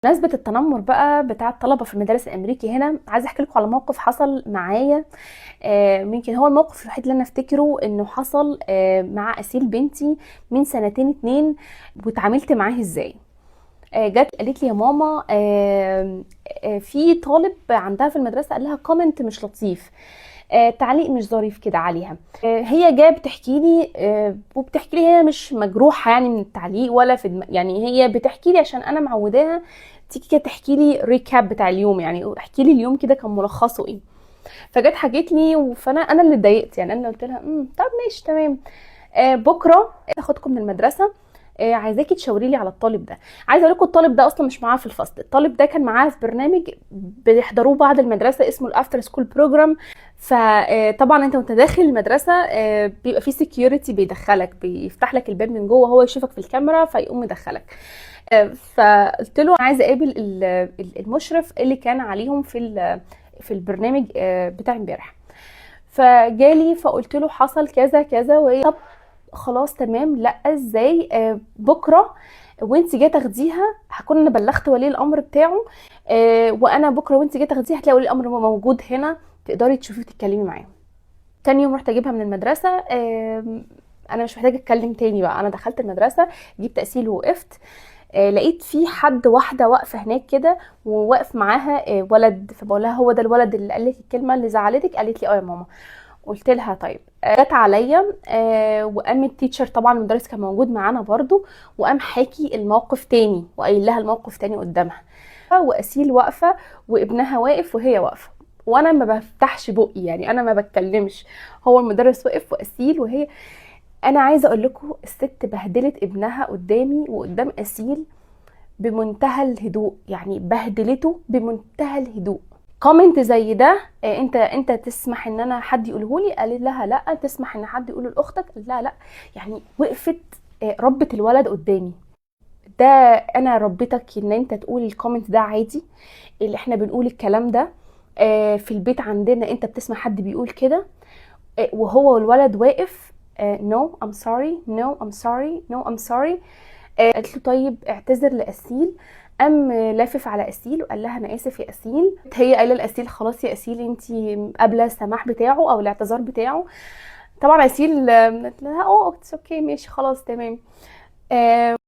بمناسبة التنمر بقى بتاع الطلبة في المدارس الأمريكي هنا، عايزة أحكي لكم على موقف حصل معايا. يمكن هو الموقف الوحيد اللي أنا أفتكره إنه حصل مع أسيل بنتي من سنتين 2، واتعاملت معاه إزاي. جت قالت لي يا ماما في طالب عندها في المدرسة قال لها كومنت مش لطيف، تعليق مش ظريف كده عليها. هي جايه بتحكي لي، وبتحكي لي هي مش مجروحه يعني من التعليق ولا يعني هي بتحكي لي عشان انا معوداها تيجي كده تحكي لي ريكاب بتاع اليوم، يعني احكي لي اليوم كده كان ملخصه ايه. فجت حكيت لي، فانا اللي اتضايقت، يعني انا اللي قلت لها طب ماشي تمام، بكره اخدكم من المدرسه، عايزاكي تشاوري لي على الطالب ده. عايزه اقول لكم الطالب ده اصلا مش معاه في الفصل، الطالب ده كان معاه في برنامج بيحضروه بعد المدرسه اسمه الافتر سكول بروجرام. فطبعا انت وانت داخل المدرسه بيبقى في سكيورتي بيدخلك، بيفتح لك الباب من جوه، هو يشوفك في الكاميرا فيقوم يدخلك. فقلت له عايزه اقابل المشرف اللي كان عليهم في البرنامج بتاع امبارح. فجالي فقلت له حصل كذا كذا، وهي طب خلاص تمام، لا ازاي بكره وانت جايه تاخديها هكون انا بلغت ولي الامر بتاعه، وانا بكره وانت جايه تاخديها هتلاقي ولي الامر موجود هنا تقدري تشوفي وتتكلمي معاه. تاني يوم رحت اجيبها من المدرسه، انا مش محتاجه اتكلم تاني بقى، انا دخلت المدرسه جبت اسيل ووقفت، لقيت في واحده واقفه هناك كده وواقف معاها ولد، فبقول لها هو ده الولد اللي قال لك الكلمه اللي زعلتك؟ قالت لي اه يا ماما. قلت لها طيب. جت عليا وقام التيتشر طبعا المدرس كان موجود معانا برضو، وقام حاكي الموقف تاني وقايل لها الموقف تاني قدامها، واسيل واقفه وابنها واقف وهي واقفه، وانا ما بفتحش بقي، يعني انا ما بتكلمش. هو المدرس واقف واسيل وهي. انا عايزه اقول لكم الست بهدلت ابنها قدامي وقدام اسيل بمنتهى الهدوء، يعني بهدلته بمنتهى الهدوء. كومنت زي ده انت تسمح ان انا حد يقوله لي؟ قالت لها لا. تسمح ان حد يقوله لاختك؟ قالت لها لا. يعني وقفت ربت الولد قدامي. ده انا ربيتك ان انت تقول الكومنت ده عادي؟ اللي احنا بنقول الكلام ده في البيت عندنا انت بتسمع حد بيقول كده وهو والولد واقف نو ام سوري، نو ام سوري، نو ام سوري. قالت له طيب اعتذر لاسيل. قام لافف على اسيل وقال لها انا اسف يا اسيل. هي قايله لاسيل خلاص يا اسيل انت قابله السماح بتاعه او الاعتذار بتاعه. طبعا اسيل قالت لها اه اتس اوكي ماشي خلاص تمام.